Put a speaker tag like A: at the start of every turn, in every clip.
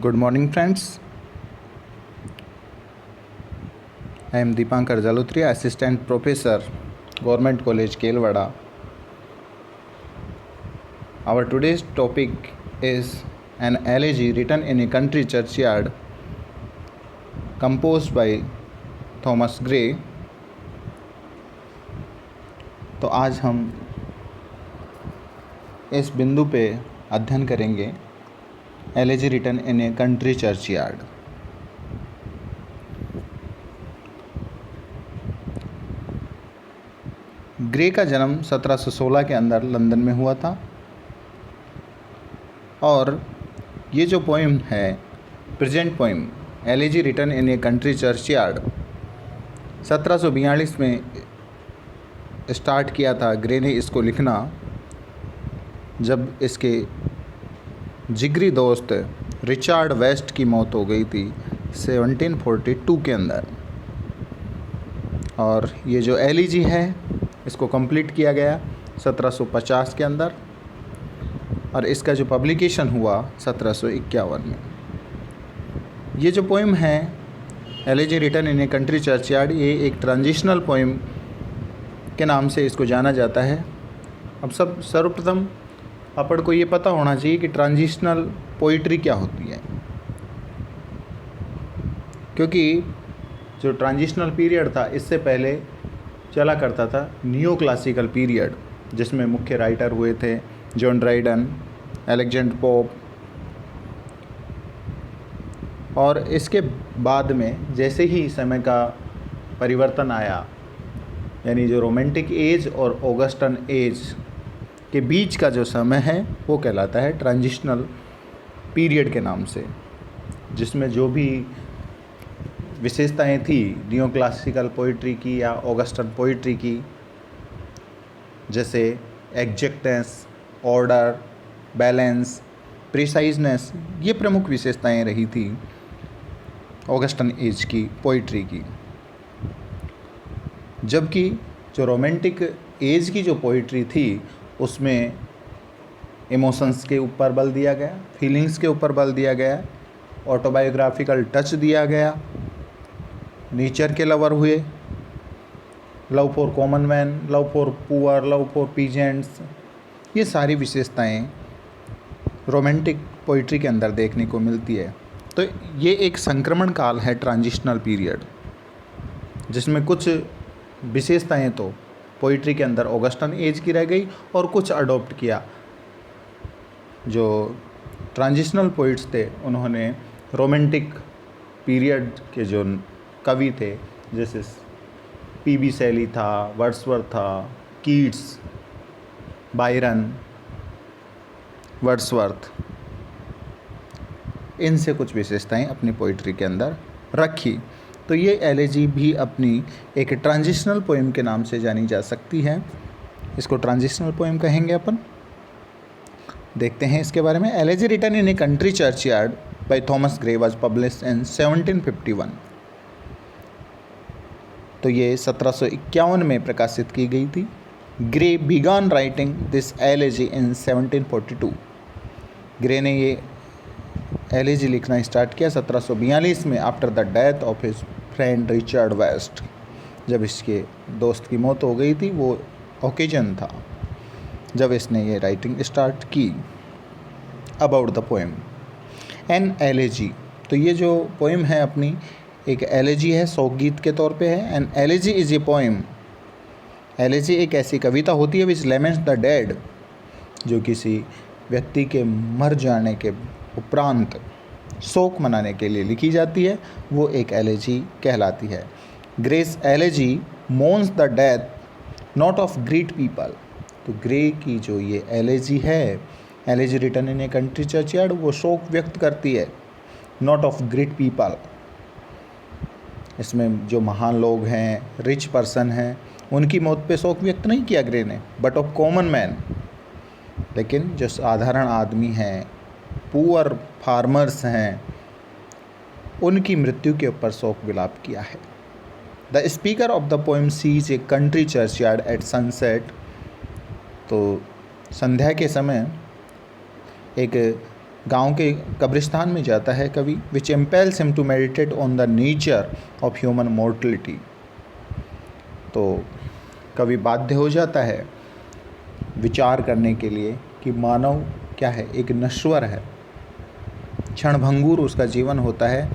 A: Good morning, friends. I am Deepankar Jalutria, Assistant Professor, Government College, Kelwada. Our today's topic is an elegy written in a country churchyard, composed by Thomas Gray. तो आज हम इस बिंदु पे अध्ययन करेंगे elegy written in a country churchyard. Gray का जन्म 1716 के अंदर लंदन में हुआ था और ये जो पोइम है, present poem elegy written in a country churchyard, 1742 में स्टार्ट किया था ग्रे ने इसको लिखना, जब इसके जिगरी दोस्त रिचर्ड वेस्ट की मौत हो गई थी 1742 के अंदर. और ये जो एलेजी है इसको कंप्लीट किया गया 1750 के अंदर और इसका जो पब्लिकेशन हुआ 1751 में. ये जो पोइम है elegy written in a country churchyard, ये एक ट्रांजिशनल पोइम के नाम से इसको जाना जाता है. अब सर्वप्रथम अपन को ये पता होना चाहिए कि ट्रांजिशनल पोइट्री क्या होती है, क्योंकि जो ट्रांजिशनल पीरियड था इससे पहले चला करता था न्यू क्लासिकल पीरियड, जिसमें मुख्य राइटर हुए थे जॉन ड्राइडन, अलेक्जेंडर पोप. और इसके बाद में जैसे ही समय का परिवर्तन आया, यानी जो रोमांटिक एज और ऑगस्टन एज के बीच का जो समय है वो कहलाता है ट्रांजिशनल पीरियड के नाम से, जिसमें जो भी विशेषताएं थी नियो क्लासिकल पोइट्री की या ऑगस्टन पोइट्री की, जैसे एग्जैक्टनेस, ऑर्डर, बैलेंस, प्रिसाइजनेस, ये प्रमुख विशेषताएं रही थी ऑगस्टन एज की पोइट्री की. जबकि जो रोमांटिक एज की जो पोइट्री थी उसमें इमोशंस के ऊपर बल दिया गया, फीलिंग्स के ऊपर बल दिया गया, ऑटोबायोग्राफिकल टच दिया गया, नेचर के लवर हुए, love for common man, love for poor, love for peasants, ये सारी विशेषताएं रोमांटिक पोइट्री के अंदर देखने को मिलती है. तो ये एक संक्रमण काल है ट्रांजिशनल पीरियड, जिसमें कुछ विशेषताएं तो पोइट्री के अंदर ऑगस्टन एज की रह गई और कुछ अडॉप्ट किया. जो ट्रांजिशनल पोइट्स थे उन्होंने रोमांटिक पीरियड के जो कवि थे, जैसे पीबी शैली था, वर्ड्सवर्थ था, कीट्स, बायरन, वर्ड्सवर्थ, इनसे कुछ विशेषताएं अपनी पोइट्री के अंदर रखी. तो ये एलेजी भी अपनी एक ट्रांजिशनल पोएम के नाम से जानी जा सकती है. इसको ट्रांजिशनल पोएम कहेंगे अपन. देखते हैं इसके बारे में. Elegy written in a country churchyard by Thomas Gray was published in 1751. तो ये 1751 में प्रकाशित की गई थी. Gray began writing this elegy in 1742. Gray ने ये एलेजी लिखना स्टार्ट किया 1742 में, after the death of his friend Richard West. जब इसके दोस्त की मौत हो गई थी, वो ओकेजन था जब इसने ये राइटिंग स्टार्ट की. About the poem an elegy. तो ये जो पोएम है अपनी एक एलेजी है, शोक गीत के तौर पे है. An elegy is a poem. Elegy एक ऐसी कविता होती है विच लेमेंट्स द डेड, जो किसी व्यक्ति के मर जाने के उपरांत शोक मनाने के लिए लिखी जाती है, वो एक एलेजी कहलाती है. Gray's elegy mourns the death not of great people. तो ग्रे की जो ये एलेजी है, elegy written in a country churchyard, वो शोक व्यक्त करती है नॉट ऑफ ग्रेट पीपल. इसमें जो महान लोग हैं, रिच पर्सन हैं, उनकी मौत पे शोक व्यक्त नहीं किया ग्रे ने, बट ऑफ कॉमन मैन. लेकिन जो साधारण आदमी हैं, पुअर फार्मर्स हैं, उनकी मृत्यु के ऊपर शोक विलाप किया है. The speaker of the poem sees a country churchyard at sunset. तो संध्या के समय एक गांव के कब्रिस्तान में जाता है कवि, which impels him to meditate on the nature of human mortality. तो कवि बाध्य हो जाता है विचार करने के लिए कि मानव क्या है, एक नश्वर है, क्षणभंगुर उसका जीवन होता है,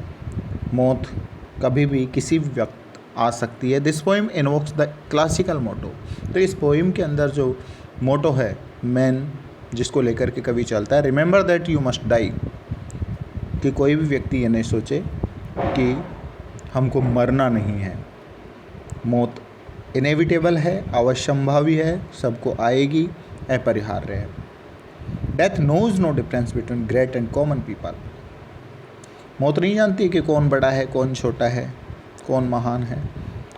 A: मौत कभी भी किसी भी वक्त आ सकती है। This poem invokes the classical motto. तो इस पोइम के अंदर जो मोटो है मेन, जिसको लेकर के कवि चलता है, remember that you must die, कि कोई भी व्यक्ति ये नहीं सोचे कि हमको मरना नहीं है। मौत इनेविटेबल है, अवश्यंभावी है, सबको आएगी, अपरिहार्य है। Death knows no difference between great and common people. मौत नहीं जानती कि कौन बड़ा है, कौन छोटा है, कौन महान है,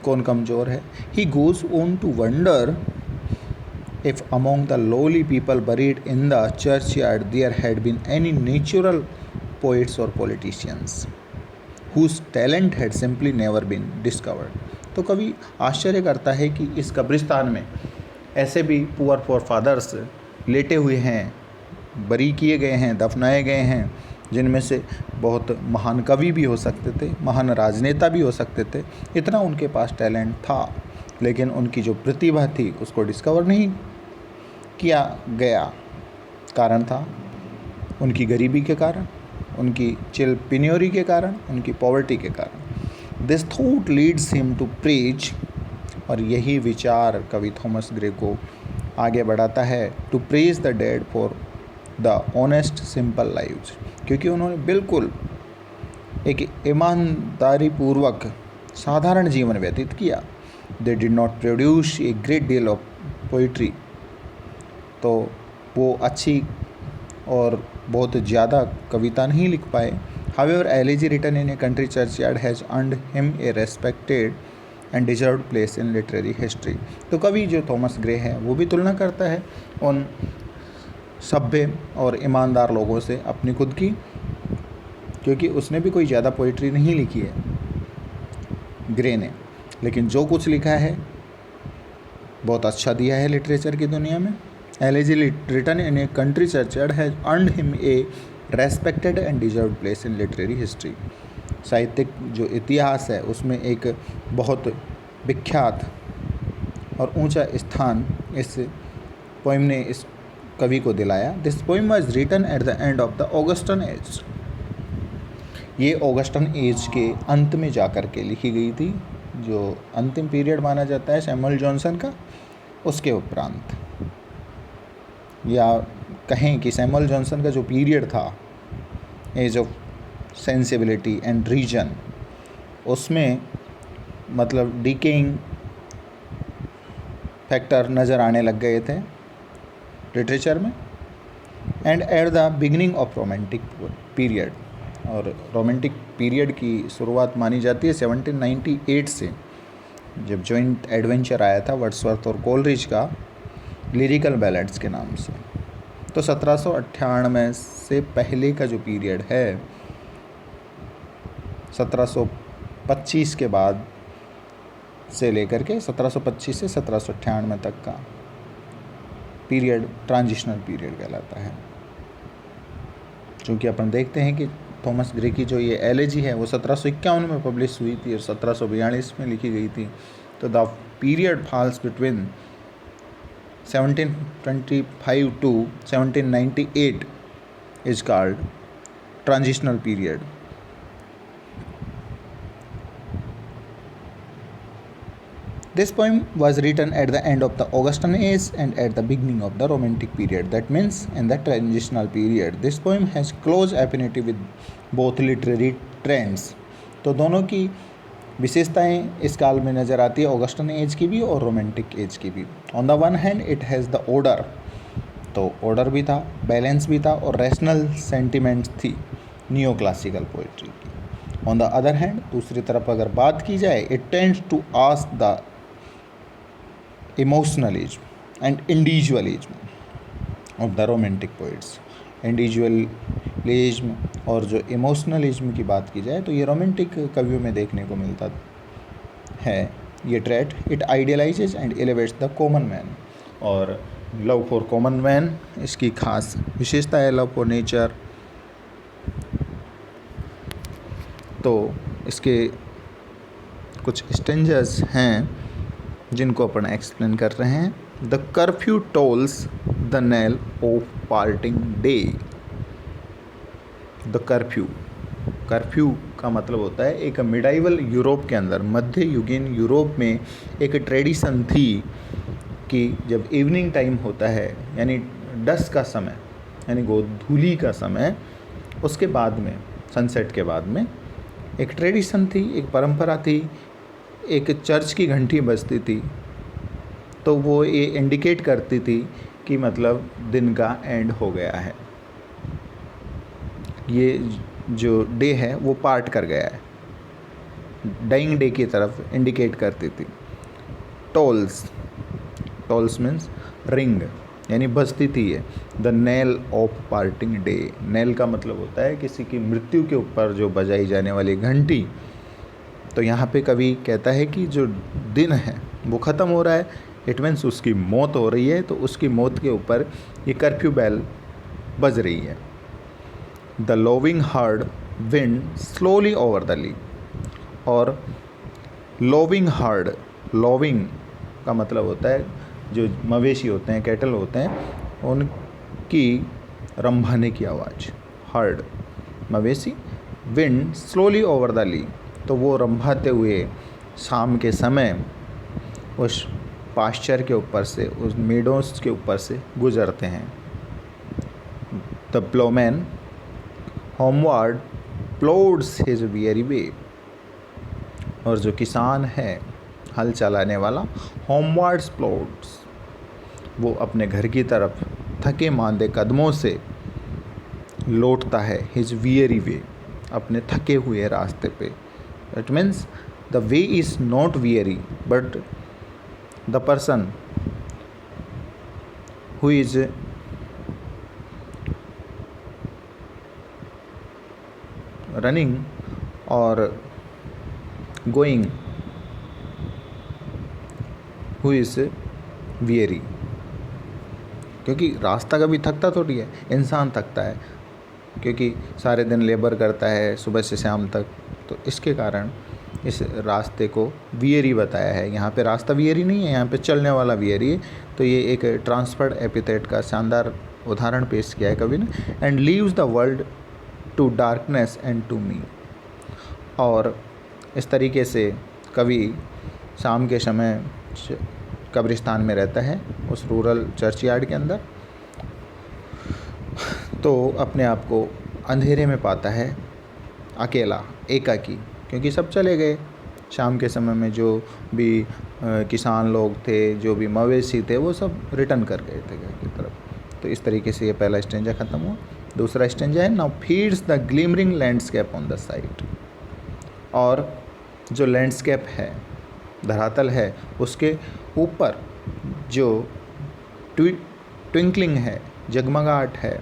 A: कौन कमज़ोर है। He goes on to wonder if among the lowly people buried in the churchyard there had been any natural poets or politicians whose talent had simply never been discovered। तो कवि आश्चर्य करता है कि इस कब्रिस्तान में ऐसे भी पुअर फोरफादर्स लेटे हुए हैं, बरी किए गए हैं, दफनाए गए हैं, जिनमें से बहुत महान कवि भी हो सकते थे, महान राजनेता भी हो सकते थे। इतना उनके पास टैलेंट था, लेकिन उनकी जो प्रतिभा थी उसको डिस्कवर नहीं किया गया। कारण था उनकी गरीबी के कारण, उनकी चिल पिन्योरी के कारण, उनकी पॉवर्टी के कारण। This thought leads him to preach, और यही विचार कवि थॉमस ग्रे को आगे बढ़ाता है, to praise the dead for the honest simple lives, क्योंकि उन्होंने बिल्कुल एक ईमानदारी पूर्वक साधारण जीवन व्यतीत किया। They did not produce a great deal of poetry, तो वो अच्छी और बहुत ज़्यादा कविता नहीं लिख पाए। However elegy written in a country churchyard has earned him a respected and deserved place in literary history. तो कवि जो थॉमस ग्रे है वो भी तुलना करता है उन सभ्य और ईमानदार लोगों से अपनी खुद की, क्योंकि उसने भी कोई ज़्यादा पोइट्री नहीं लिखी है ग्रे ने, लेकिन जो कुछ लिखा है बहुत अच्छा दिया है लिटरेचर की दुनिया में। Elegy written in a country churchyard has earned him a respected and deserved place in literary history. साहित्यिक जो इतिहास है उसमें एक बहुत विख्यात और ऊंचा स्थान इस पोइम ने इस कवि को दिलाया। This poem was written at the end of the Augustan age. ये ऑगस्टन एज के अंत में जाकर के लिखी गई थी, जो अंतिम पीरियड माना जाता है सैमुअल जॉनसन का, उसके उपरांत, या कहें कि सैमुअल जॉनसन का जो पीरियड था, age of sensibility and reason, उसमें मतलब डिकेइंग फैक्टर नज़र आने लग गए थे लिटरेचर में। And at the beginning of romantic period, और रोमांटिक पीरियड की शुरुआत मानी जाती है 1798 से, जब जॉइंट एडवेंचर आया था वर्ड्सवर्थ और कोलरिज का लिरिकल बैलेड्स के नाम से। तो 1798 से पहले का जो पीरियड है, 1725 के बाद से लेकर के 1725 से 1798 तक का पीरियड ट्रांजिशनल पीरियड कहलाता है। क्योंकि अपन देखते हैं कि थॉमस ग्रे की जो ये एलेजी है वो 1751 में पब्लिश हुई थी और 1742 में लिखी गई थी। तो the period falls between 1725 to 1798 is called transitional period. This poem was written at the end of the Augustan age and at the beginning of the Romantic period. That means in the transitional period. This poem has close affinity with both literary trends. तो दोनों की विशेषताएं इस काल में नज़र आती है, ऑगस्टन एज की भी और रोमांटिक एज की भी। On the one hand it has the order, तो ऑर्डर भी था, बैलेंस भी था और रैशनल सेंटिमेंट्स थी नियो क्लासिकल पोइट्री की। ऑन द अदर हैंड, दूसरी तरफ अगर बात की जाए, it tends to ask the emotionalism and individualism of the romantic poets. Individualism और जो इमोशनलिज्म की बात की जाए तो ये रोमांटिक कवियों में देखने को मिलता है ये trait. It idealizes and elevates the common man, और लव फॉर कॉमन मैन इसकी खास विशेषता है, लव फॉर नेचर, तो इसके कुछ स्टेंजर्स हैं जिनको अपन एक्सप्लेन कर रहे हैं। The curfew tolls the knell of parting day. The curfew का मतलब होता है, एक मिडाइवल यूरोप के अंदर, मध्य युगीन यूरोप में एक ट्रेडिशन थी कि जब इवनिंग टाइम होता है, यानी डस्क का समय, यानी गोधूली का समय, उसके बाद में, सनसेट के बाद में, एक ट्रेडिशन थी, एक परंपरा थी, एक चर्च की घंटी बजती थी, तो वो ये इंडिकेट करती थी कि मतलब दिन का एंड हो गया है, ये जो डे है वो पार्ट कर गया है, डाइंग डे की तरफ इंडिकेट करती थी। टोल्स मीन्स रिंग, यानी बजती थी ये। The knell of parting day, knell का मतलब होता है किसी की मृत्यु के ऊपर जो बजाई जाने वाली घंटी। तो यहाँ पे कवि कहता है कि जो दिन है वो ख़त्म हो रहा है, इट मीन्स उसकी मौत हो रही है, तो उसकी मौत के ऊपर ये कर्फ्यू बेल बज रही है। The lowing herd wind slowly over the lea. और लोविंग हार्ड, लोविंग का मतलब होता है जो मवेशी होते हैं, कैटल होते हैं, उनकी रंभाने की आवाज़, हार्ड मवेशी, विंड स्लोली ओवर द ली, तो वो रंभाते हुए शाम के समय उस पास्चर के ऊपर से, उस मेडोस के ऊपर से गुजरते हैं। The ploughman homeward plods his weary way. और जो किसान है, हल चलाने वाला, होमवर्ड्स प्लोड्स, वो अपने घर की तरफ थके मांदे कदमों से लौटता है, हिज वियरी वे, अपने थके हुए रास्ते पे। It means the way is not weary but the person who is running और गोइंग, हु इज वियरी। क्योंकि रास्ता कभी थकता थोड़ी है, इंसान थकता है, क्योंकि सारे दिन लेबर करता है सुबह से शाम तक, तो इसके कारण इस रास्ते को वियरी बताया है। यहाँ पे रास्ता वियरी नहीं है, यहाँ पे चलने वाला वियरी है। तो ये एक ट्रांसफर्ड एपिथेट का शानदार उदाहरण पेश किया है कवि ने। And leaves the world to darkness and to me. और इस तरीके से कवि शाम के समय कब्रिस्तान में रहता है, उस रूरल चर्चयार्ड के अंदर, तो अपने आप को अंधेरे में पाता है, अकेला, एकाकी, क्योंकि सब चले गए। शाम के समय में जो भी किसान लोग थे, जो भी मवेशी थे, वो सब रिटर्न कर गए थे घर की तरफ। तो इस तरीके से ये पहला स्टेंजा ख़त्म हुआ। दूसरा स्टेंजा है, now feeds the glimmering landscape on the side. और जो लैंडस्केप है, धरातल है, उसके ऊपर जो ट्विंकलिंग है, जगमगाहट है,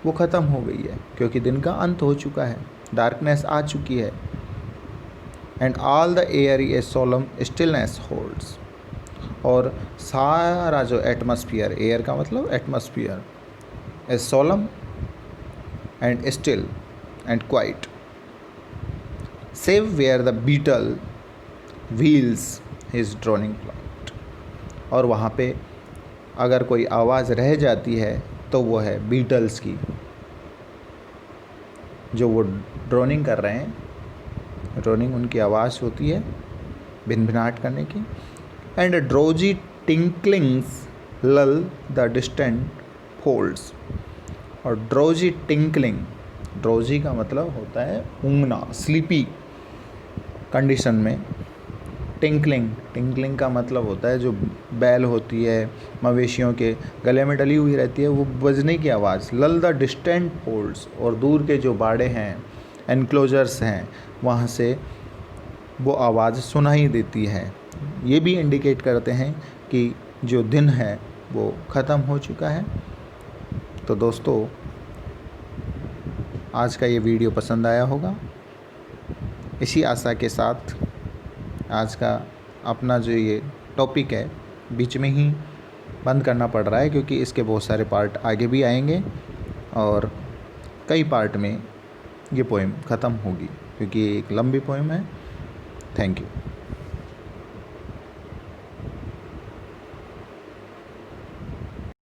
A: वो ख़त्म हो गई है, क्योंकि दिन का अंत हो चुका है, डार्कनेस आ चुकी है। And all the air a solemn stillness holds. और सारा जो एटमॉस्फेयर, एयर का मतलब atmosphere, a solemn and still and quiet, save where the beetle wheels his droning plot. और वहाँ पे अगर कोई आवाज़ रह जाती है तो वो है बीटल्स की, जो वो ड्रोनिंग कर रहे हैं, ड्रोनिंग उनकी आवाज़ होती है भिनभिनाहट करने की। एंड ड्रोजी टिंकलिंग्स लल द डिस्टेंट फोल्ड्स। और ड्रोजी टिंकलिंग, ड्रोजी का मतलब होता है ऊँघना, स्लीपी कंडीशन में। टिंकलिंग का मतलब होता है जो बैल होती है, मवेशियों के गले में डली हुई रहती है, वो बजने की आवाज़। लल द डिस्टेंट फोल्ड्स, और दूर के जो बाड़े हैं, एनक्लोजर्स हैं, वहाँ से वो आवाज़ सुनाई देती है। ये भी इंडिकेट करते हैं कि जो दिन है वो ख़त्म हो चुका है। तो दोस्तों, आज का ये वीडियो पसंद आया होगा। इसी आशा के साथ आज का अपना जो ये टॉपिक है बीच में ही बंद करना पड़ रहा है, क्योंकि इसके बहुत सारे पार्ट आगे भी आएंगे और कई पार्ट में ये पोएम ख़त्म होगी, क्योंकि ये एक लंबी पोएम है। Thank you.